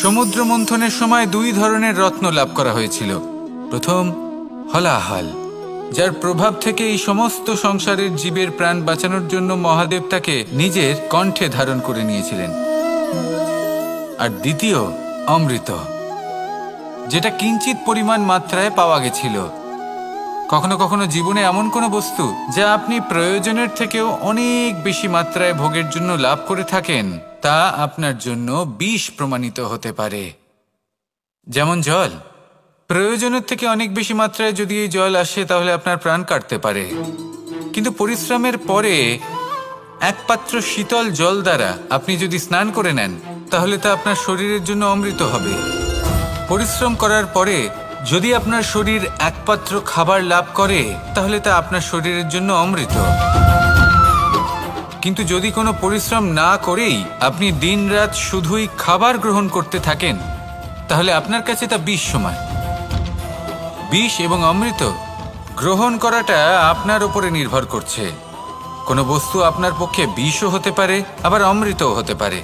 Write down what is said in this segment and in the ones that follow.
সমুদ্র মন্থনের সময় দুই ধরনের রত্ন লাভ করা হয়েছিল। প্রথম হলাহল, যার প্রভাব থেকে এই সমস্ত সংসারের জীবের প্রাণ বাঁচানোর জন্য মহাদেব তাকে নিজের কণ্ঠে ধারণ করে নিয়েছিলেন। আর দ্বিতীয় অমৃত, যেটা কিঞ্চিত পরিমাণ মাত্রায় পাওয়া গেছিল। কখনো কখনো জীবনে এমন কোনো বস্তু যা আপনি প্রয়োজনের থেকেও অনেক বেশি মাত্রায় ভোগের জন্য লাভ করে থাকেন, তা আপনার জন্য বিষ প্রমাণিত হতে পারে। যেমন জল, প্রয়োজনের থেকে অনেক বেশি মাত্রায় যদি এই জল আসে তাহলে আপনার প্রাণ কাটতে পারে, কিন্তু পরিশ্রমের পরে এক পাত্র শীতল জল দ্বারা আপনি যদি স্নান করে নেন তাহলে তা আপনার শরীরের জন্য অমৃত হবে। পরিশ্রম করার পরে যদি আপনার শরীর এক পাত্র খাবার লাভ করে তাহলে তা আপনার শরীরের জন্য অমৃত। কিন্তু যদি কোনো পরিশ্রম না করেই আপনি দিনরাত শুধুই খাবার গ্রহণ করতে থাকেন তাহলে আপনার কাছে তা বিষ সমান। বিষ এবং অমৃত গ্রহণ করাটা আপনার উপরে নির্ভর করছে। কোনো বস্তু আপনার পক্ষে বিষও হতে পারে, আবার অমৃতও হতে পারে।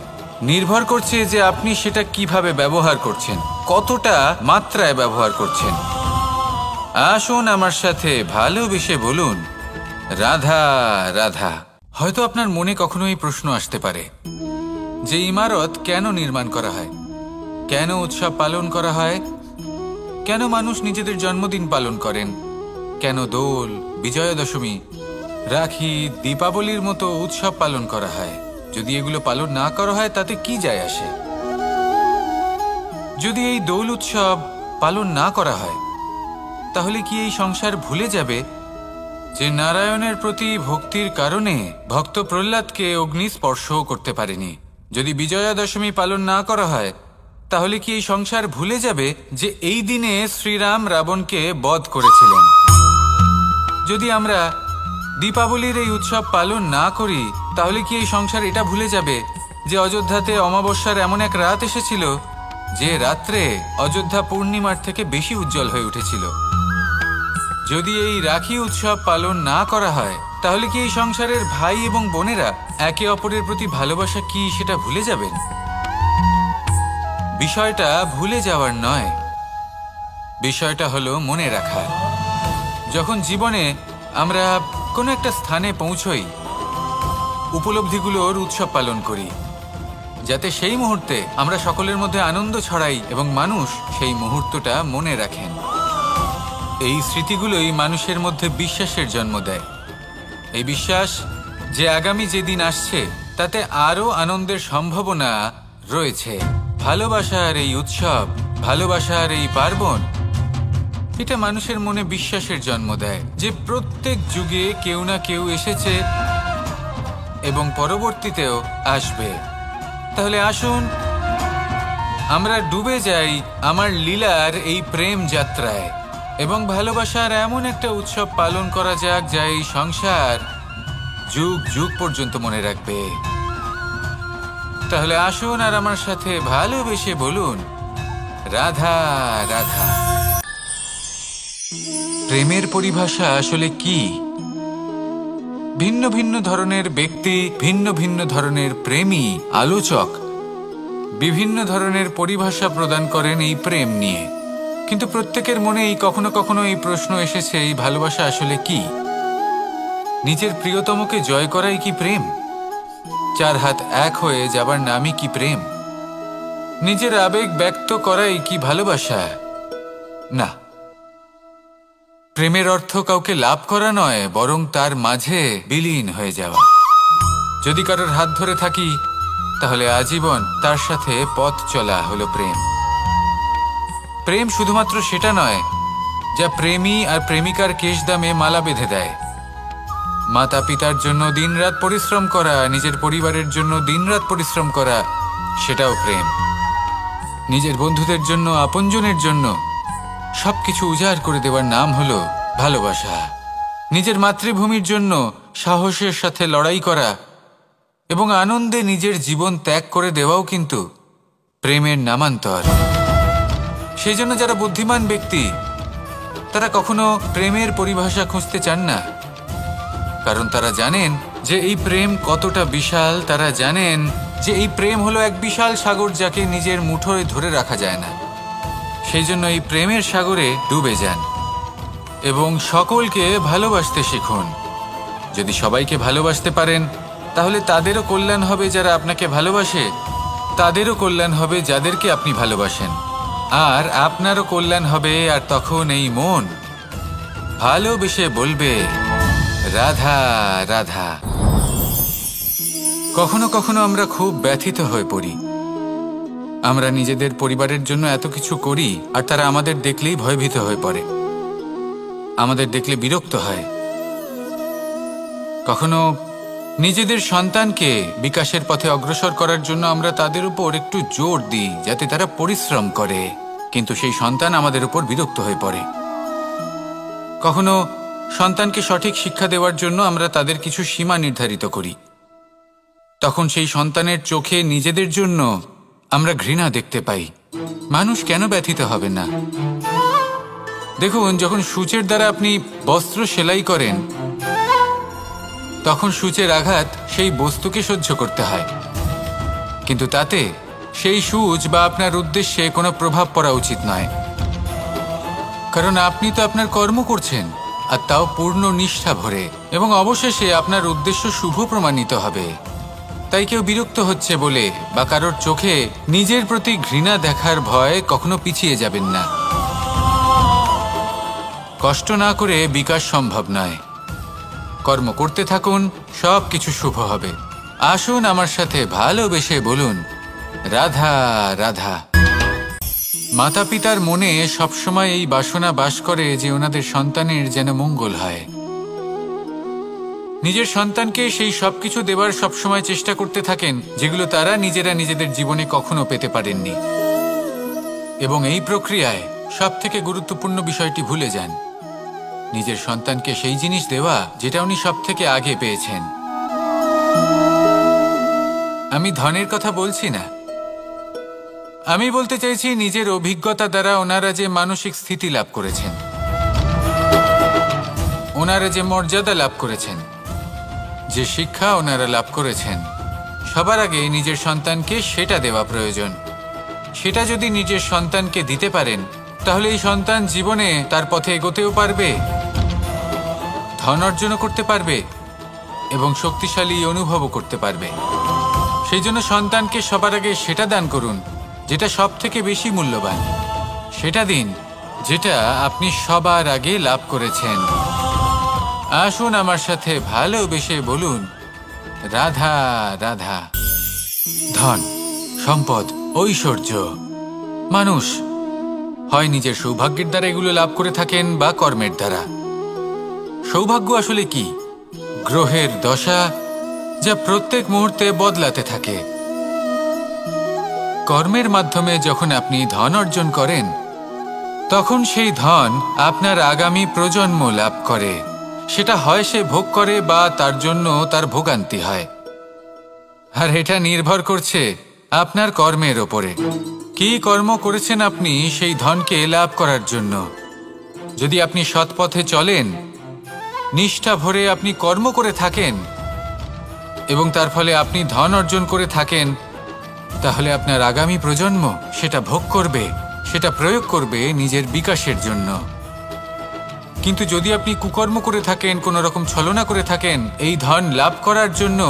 নির্ভর করছে যে আপনি সেটা কিভাবে ব্যবহার করছেন, কতটা মাত্রায় ব্যবহার করছেন। আসুন আমার সাথে ভালোবেসে বলুন, রাধা রাধা। হয়তো আপনার মনে কখনো এই প্রশ্ন আসতে পারে যে ইমারত কেন নির্মাণ করা হয়, কেন উৎসব পালন করা হয়, কেন মানুষ নিজেদের জন্মদিন পালন করেন, কেন দোল, বিজয়া দশমী, রাখি, দীপাবলির মতো উৎসব পালন করা হয়। যদি এগুলো পালন না করা হয় তাতে কি যায় আসে? যদি এই দোল উৎসব পালন না করা হয় তাহলে কি এই সংসার ভুলে যাবে যে নারায়ণের প্রতি ভক্তির কারণে ভক্ত প্রহ্লাদকে অগ্নি স্পর্শও করতে পারেনি? যদি বিজয়া দশমী পালন না করা হয় তাহলে কি এই সংসার ভুলে যাবে যে এই দিনে শ্রীরাম রাবণকে বধ করেছিলেন? যদি আমরা দীপাবলির এই উৎসব পালন না করি তাহলে কি এই সংসার এটা ভুলে যাবে যে অযোধ্যাতে অমাবস্যার এমন এক রাত এসেছিল যে রাত্রে অযোধ্যা পূর্ণিমার থেকে বেশি উজ্জ্বল হয়ে উঠেছিল? যদি এই রাখি উৎসব পালন না করা হয় তাহলে কি এই সংসারের ভাই এবং বোনেরা একে অপরের প্রতি ভালোবাসা কি সেটা ভুলে যাবেন? বিষয়টা ভুলে যাওয়ার নয়, বিষয়টা হলো মনে রাখা। যখন জীবনে আমরা কোনো একটা স্থানে পৌঁছই, উপলব্ধিগুলোর উৎসব পালন করি, যাতে সেই মুহূর্তে আমরা সকলের মধ্যে আনন্দ ছড়াই এবং মানুষ সেই মুহূর্তটা মনে রাখেন। এই স্মৃতিগুলোই মানুষের মধ্যে বিশ্বাসের জন্ম দেয়। এই বিশ্বাস যে আগামী যেদিন আসছে তাতে আরও আনন্দের সম্ভাবনা রয়েছে। ভালোবাসার এই উৎসব, ভালোবাসার এই পার্বণ, এটা মানুষের মনে বিশ্বাসের জন্ম দেয় যে প্রত্যেক যুগে কেউ না কেউ এসেছে এবং পরবর্তীতেও আসবে। তাহলে আসুন আমরা ডুবে যাই আমার লীলার এই প্রেম যাত্রায় এবং ভালোবাসার এমন একটা উৎসব পালন করা যাক যা এই সংসার যুগ যুগ পর্যন্ত মনে রাখবে। তাহলে আসুন আর আমার সাথে ভালোবেসে বলুন, রাধা রাধা। প্রেমের পরিভাষা আসলে কি? ভিন্ন ভিন্ন ধরনের ব্যক্তি, ভিন্ন ভিন্ন ধরনের প্রেমী আলোচক বিভিন্ন ধরনের পরিভাষা প্রদান করেন এই প্রেম নিয়ে। কিন্তু প্রত্যেকের মনেই কখনো কখনো এই প্রশ্ন এসেছে, এই ভালোবাসা আসলে কি? নিজের প্রিয়তমকে জয় করাই কি প্রেম? চার হাত এক হয়ে যাবার নামই কি প্রেম? নিজের আবেগ ব্যক্ত করাই কি ভালোবাসা? না, প্রেমের অর্থ কাউকে লাভ করা নয়, বরং তার মাঝে বিলীন হয়ে যাওয়া। যদি কারোর হাত ধরে থাকি তাহলে আজীবন তার সাথে পথ চলা হলো প্রেম। প্রেম শুধুমাত্র সেটা নয় যা প্রেমী আর প্রেমিকার কেশদামে মালা বেঁধে দেয়। মাতা পিতার জন্য দিনরাত পরিশ্রম করা, নিজের পরিবারের জন্য দিনরাত পরিশ্রম করা, সেটাও প্রেম। নিজের বন্ধুদের জন্য, আপনজনের জন্য সবকিছু উজাড় করে দেওয়ার নাম হলো ভালোবাসা। নিজের মাতৃভূমির জন্য সাহসের সাথে লড়াই করা এবং আনন্দে নিজের জীবন ত্যাগ করে দেওয়াও কিন্তু প্রেমের নামান্তর। সেই জন্য যারা বুদ্ধিমান ব্যক্তি তারা কখনো প্রেমের পরিভাষা খুঁজতে চান না, কারণ তারা জানেন যে এই প্রেম কতটা বিশাল। তারা জানেন যে এই প্রেম হলো এক বিশাল সাগর, যাকে নিজের মুঠোয় ধরে রাখা যায় না। সেই জন্য এই প্রেমের সাগরে ডুবে যান এবং সকলকে ভালোবাসতে শিখুন। যদি সবাইকে ভালোবাসতে পারেন, তাহলে তাদেরও কল্যাণ হবে যারা আপনাকে ভালোবাসে, তাদেরও কল্যাণ হবে যাদেরকে আপনি ভালোবাসেন, আর আপনারও কল্যাণ হবে। আর তখন এই মন ভালোবেসে বলবে, রাধা রাধা। কখনো কখনো আমরা খুব ব্যথিত হয়ে পড়ি। আমরা নিজেদের পরিবারের জন্য এত কিছু করি, আর তারা আমাদের দেখলেই ভয়ভীত হয়ে পড়ে, আমাদের দেখলে বিরক্ত হয়। কখনো নিজেদের সন্তানকে বিকাশের পথে অগ্রসর করার জন্য আমরা তাদের উপর একটু জোর দিই যাতে তারা পরিশ্রম করে, কিন্তু সেই সন্তান আমাদের উপর বিরক্ত হয়ে পড়ে। কখনো সন্তানকে সঠিক শিক্ষা দেওয়ার জন্য আমরা তাদের কিছু সীমা নির্ধারিত করি, তখন সেই সন্তানের চোখে নিজেদের জন্য আমরা ঘৃণা দেখতে পাই। মানুষ কেন ব্যথিত হবে না? দেখুন, যখন সূচের দ্বারা আপনি বস্ত্র সেলাই করেন, তখন সূচের আঘাত সেই বস্তুকে সহ্য করতে হয়, কিন্তু তাতে সেই সূচ বা আপনার উদ্দেশ্যে কোনো প্রভাব পড়া উচিত নয়, কারণ আপনি তো আপনার কর্ম করছেন, আর তাও পূর্ণ নিষ্ঠা ভরে, এবং অবশেষে আপনার উদ্দেশ্য শুভ প্রমাণিত হবে। তাই কেউ বিরক্ত হচ্ছে বলে বা কারোর চোখে নিজের প্রতি ঘৃণা দেখার ভয় কখনো পিছিয়ে যাবেন না। কষ্ট না করে বিকাশ সম্ভব নয়। কর্ম করতে থাকুন, সব কিছু শুভ হবে। আসুন আমার সাথে ভালোবেসে বলুন, রাধা রাধা। মাতা পিতার মনে সবসময় এই বাসনা বাস করে যে ওনাদের সন্তানের যেন মঙ্গল হয়। নিজের সন্তানকে সেই সবকিছু দেবার সবসময় চেষ্টা করতে থাকেন যেগুলো তারা নিজেরা নিজেদের জীবনে কখনো পেতে পারেননি, এবং এই প্রক্রিয়ায় সবথেকে গুরুত্বপূর্ণ বিষয়টি ভুলে যান, নিজের সন্তানকে সেই জিনিস দেওয়া যেটা উনি সবথেকে আগে পেয়েছেন। আমি ধনের কথা বলছি না, আমি বলতে চাইছি নিজের অভিজ্ঞতা দ্বারা ওনারা যে মানসিক স্থিতি লাভ করেছেন, ওনারা যে মর্যাদা লাভ করেছেন, যে শিক্ষা ওনারা লাভ করেছেন, সবার আগে নিজের সন্তানকে সেটা দেওয়া প্রয়োজন। সেটা যদি নিজের সন্তানকে দিতে পারেন, তাহলে এই সন্তান জীবনে তার পথে এগোতেও পারবে, ধন অর্জনও করতে পারবে এবং শক্তিশালী অনুভবও করতে পারবে। সেই জন্য সন্তানকে সবার আগে সেটা দান করুন যেটা সব থেকে বেশি মূল্যবান। সেটা দিন যেটা আপনি সবার আগে লাভ করেছেন। আসুন আমার সাথে ভালোবেসে বলুন, রাধা রাধা। ধন, সম্পদ, ঐশ্বর্য, মানুষ হয় নিজের সৌভাগ্যের দ্বারা এগুলো লাভ করে থাকেন বা কর্মের দ্বারা। সৌভাগ্য আসলে কি? গ্রহের দশা, যা প্রত্যেক মুহূর্তে বদলাতে থাকে। কর্মের মাধ্যমে যখন আপনি ধন অর্জন করেন, তখন সেই ধন আপনার আগামী প্রজন্ম লাভ করে। সেটা হয় সে ভোগ করে বা তার জন্য তার ভোগান্তি হয়, আর এটা নির্ভর করছে আপনার কর্মের ওপরে। কি কর্ম করেছেন আপনি সেই ধনকে লাভ করার জন্য? যদি আপনি সৎ পথে চলেন, নিষ্ঠা ভরে আপনি কর্ম করে থাকেন এবং তার ফলে আপনি ধন অর্জন করে থাকেন, তাহলে আপনার আগামী প্রজন্ম সেটা ভোগ করবে, সেটা প্রয়োগ করবে নিজের বিকাশের জন্য। কিন্তু যদি আপনি কুকর্ম করে থাকেন, কোনো রকম ছলনা করে থাকেন এই ধন লাভ করার জন্য,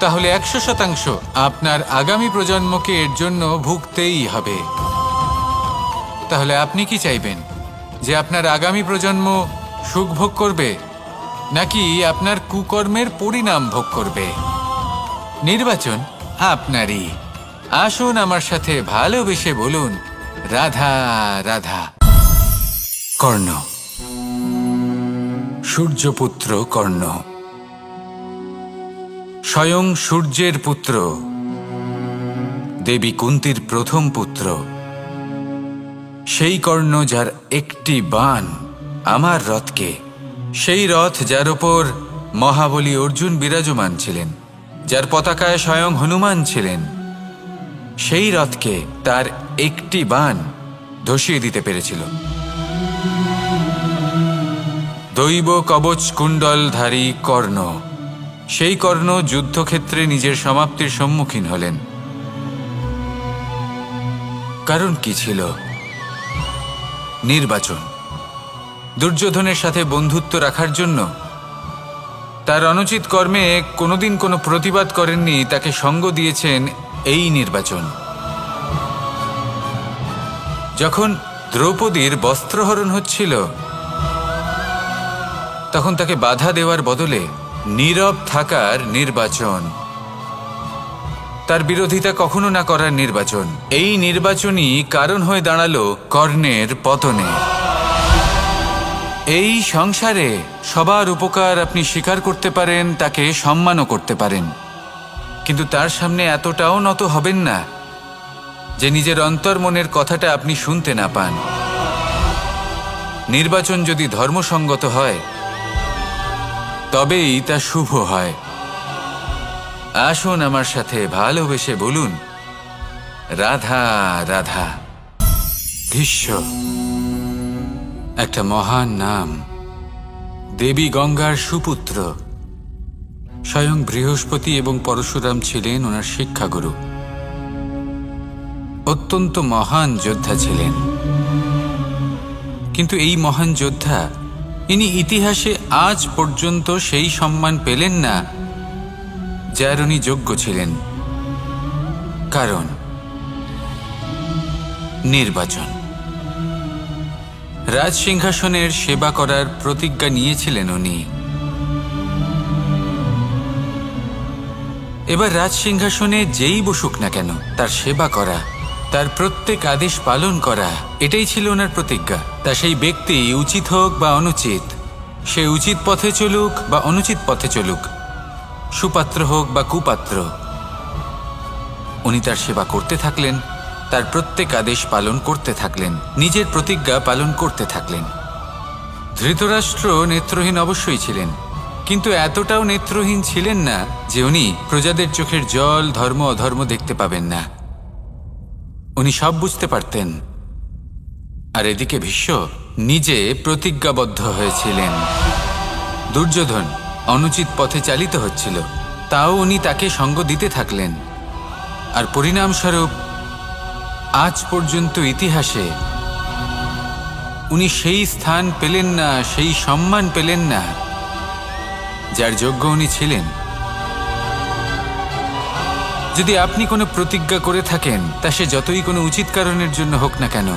তাহলে 100% আপনার আগামী প্রজন্মকে এর জন্য ভুগতেই হবে। তাহলে আপনি কি চাইবেন? যে আপনার আগামী প্রজন্ম সুখ ভোগ করবে, নাকি আপনার কুকর্মের পরিণাম ভোগ করবে? নির্বাচন আপনারই। আসুন আমার সাথে ভালোবেসে বলুন, রাধা রাধা। কর্ণ, সূর্যপুত্র কর্ণ, স্বয়ং সূর্যের পুত্র, দেবী কুন্তির প্রথম পুত্র। সেই কর্ণ যার একটি বাণ আমার রথকে, সেই রথ যার ওপর মহাবলী অর্জুন বিরাজমান ছিলেন, যার পতাকায় স্বয়ং হনুমান ছিলেন, সেই রথকে তার একটি বাণ ধসিয়ে দিতে পেরেছিল। দৈব কবচ কুণ্ডলধারী কর্ণ, সেই কর্ণ যুদ্ধক্ষেত্রে নিজের সমাপ্তির সম্মুখীন হলেন। কারণ কি ছিল? নির্বাচন। দুর্যোধনের সাথে বন্ধুত্ব রাখার জন্য তার অনুচিত কর্মে কোনোদিন কোনো প্রতিবাদ করেননি, তাকে সঙ্গ দিয়েছেন এই নির্বাচন। যখন দ্রৌপদীর বস্ত্রহরণ হচ্ছিল তখন তাকে বাধা দেওয়ার বদলে নীরব থাকার নির্বাচন, তার বিরোধিতা কখনো না করার নির্বাচন, এই নির্বাচনই কারণ হয়ে দাঁড়ালো কর্ণের পতনে। এই সংসারে সবার উপকার আপনি স্বীকার করতে পারেন, তাকে সম্মানও করতে পারেন, কিন্তু তার সামনে এতটাও নত হবেন না যে নিজের অন্তর্মনের কথাটা আপনি শুনতে না পান। নির্বাচন যদি ধর্মসঙ্গত হয় তবেই তা শুভ হয়। আসুন আমার সাথে ভালোবেসে বলুন, রাধা রাধা। ভীষ্ম একটা মহান নাম, দেবী গঙ্গার সুপুত্র। স্বয়ং বৃহস্পতি এবং পরশুরাম ছিলেন ওনার শিক্ষাগুরু। অত্যন্ত মহান যোদ্ধা ছিলেন, কিন্তু এই মহান যোদ্ধা ইনি ইতিহাসে আজ পর্যন্ত সেই সম্মান পেলেন না যার উনি যোগ্য ছিলেন। কারণ নির্বাচন। রাজসিংহাসনের সেবা করার প্রতিজ্ঞা নিয়েছিলেন উনি। এবার রাজসিংহাসনে যেই বসুক না কেন তার সেবা করা, তার প্রত্যেক আদেশ পালন করা, এটাই ছিল ওনার প্রতিজ্ঞা। তা সেই ব্যক্তি উচিত হোক বা অনুচিত, সে উচিত পথে চলুক বা অনুচিত পথে চলুক, সুপাত্র হোক বা কুপাত্র, উনি তার সেবা করতে থাকলেন, তার প্রত্যেক আদেশ পালন করতে থাকলেন, নিজের প্রতিজ্ঞা পালন করতে থাকলেন। ধৃতরাষ্ট্র নেত্রহীন অবশ্যই ছিলেন, কিন্তু এতটাও নেত্রহীন ছিলেন না যে উনি প্রজাদের চোখের জল, ধর্ম অধর্ম দেখতে পাবেন না। উনি সব বুঝতে পারতেন। আর এদিকে ভীষ্ম নিজে প্রতিজ্ঞাবদ্ধ হয়েছিলেন। দুর্যোধন অনুচিত পথে চালিত হচ্ছিল, তাও উনি তাকে সঙ্গ দিতে থাকলেন। আর পরিণামস্বরূপ আজ পর্যন্ত ইতিহাসে উনি সেই স্থান পেলেন না, সেই সম্মান পেলেন না যার যোগ্য উনি ছিলেন। যদি আপনি কোনো প্রতিজ্ঞা করে থাকেন, তা সে যতই কোনো উচিত কারণের জন্য হোক না কেন,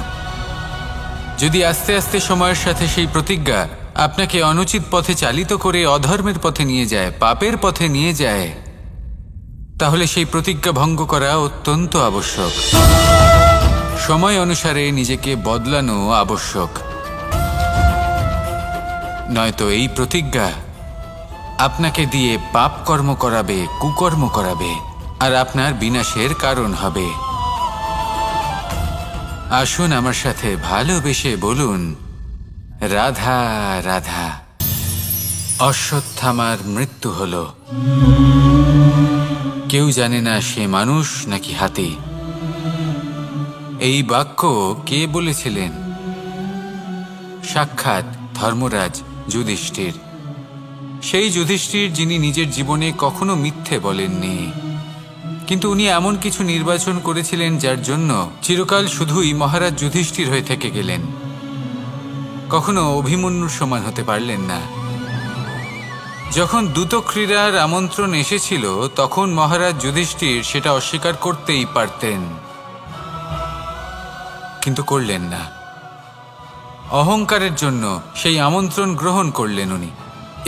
যদি আস্তে আস্তে সময়ের সাথে সেই প্রতিজ্ঞা আপনাকে অনুচিত পথে চালিত করে অধর্মের পথে নিয়ে যায়, পাপের পথে নিয়ে যায়, তাহলে সেই প্রতিজ্ঞা ভঙ্গ করা অত্যন্ত আবশ্যক। সময় অনুসারে নিজেকে বদলানো আবশ্যক, নয়তো এই প্রতিজ্ঞা আপনাকে দিয়ে পাপ কর্ম করাবে, কুকর্ম করাবে, আর আপনার বিনাশের কারণ হবে। আসুন আমার সাথে ভালোবেসে বলুন, রাধা রাধা। অশ্বত্থামার মৃত্যু হল। কেউ জানে না সে মানুষ নাকি হাতি। এই বাক্য কে বলেছিলেন? সাক্ষাৎ ধর্মরাজ যুধিষ্ঠির। সেই যুধিষ্ঠির যিনি নিজের জীবনে কখনো মিথ্যে বলেননি, কিন্তু উনি এমন কিছু নির্বাচন করেছিলেন যার জন্য চিরকাল শুধুই মহারাজ যুধিষ্ঠির হয়ে থেকে গেলেন, কখনো অভিমন্যুর সমান হতে পারলেন না। যখন দ্যুতক্রীড়ার আমন্ত্রণ এসেছিল তখন মহারাজ যুধিষ্ঠির সেটা অস্বীকার করতেই পারতেন, কিন্তু করলেন না। অহংকারের জন্য সেই আমন্ত্রণ গ্রহণ করলেন উনি,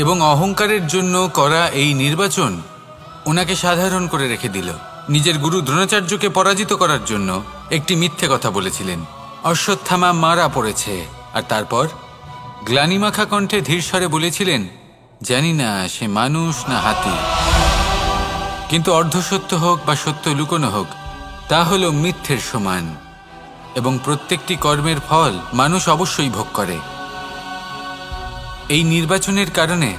এবং অহংকারের জন্য করা এই নির্বাচন ওনাকে সাধারণ করে রেখে দিল। নিজের গুরু দ্রোণাচার্যকে পরাজিত করার জন্য একটি মিথ্যে কথা বলেছিলেন। অশ্বত্থামা মারা পড়েছে, আর তারপর গ্লানিমাখা কণ্ঠে ধীরস্বরে বলেছিলেন, জানি না সে মানুষ না হাতি। কিন্তু অর্ধসত্য হোক বা সত্য লুকোনো হোক, তা হল মিথ্যের সমান, এবং প্রত্যেকটি কর্মের ফল মানুষ অবশ্যই ভোগ করে। এই নির্বাচনের কারণে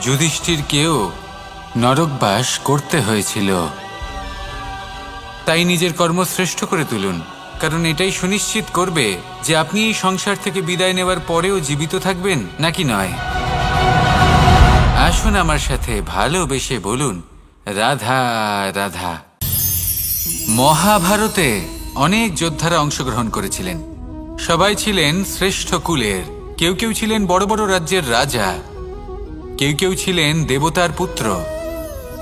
যুধিষ্ঠিরকেও নরকবাস করতে হয়েছিল। তাই নিজের কর্ম শ্রেষ্ঠ করে তুলুন, কারণ এটাই সুনিশ্চিত করবে যে আপনি এই সংসার থেকে বিদায় নেওয়ার পরেও জীবিত থাকবেন নাকি নয়। আসুন আমার সাথে ভালোবেসে বলুন রাধা রাধা। মহাভারতে অনেক যোদ্ধারা অংশগ্রহণ করেছিলেন। সবাই ছিলেন শ্রেষ্ঠ কুলের। কেউ কেউ ছিলেন বড় বড় রাজ্যের রাজা, কেউ কেউ ছিলেন দেবতার পুত্র।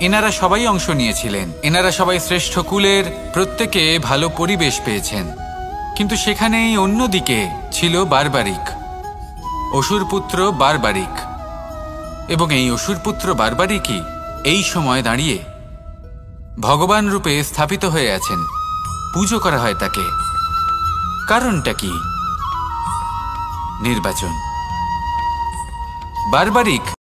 এনারা সবাই অংশ নিয়েছিলেন। এনারা সবাই শ্রেষ্ঠ কুলের, প্রত্যেকে ভালো পরিবেশ পেয়েছেন। কিন্তু সেখানেই অন্যদিকে ছিল বারবারিক, অসুরপুত্র বারবারিক। এবং এই অসুরপুত্র বারবারিকই এই সময় দাঁড়িয়ে ভগবান রূপে স্থাপিত হয়ে আছেন। পুজো করা হয় তাকে। কারণটা কি? নির্বাচন। বারবারিক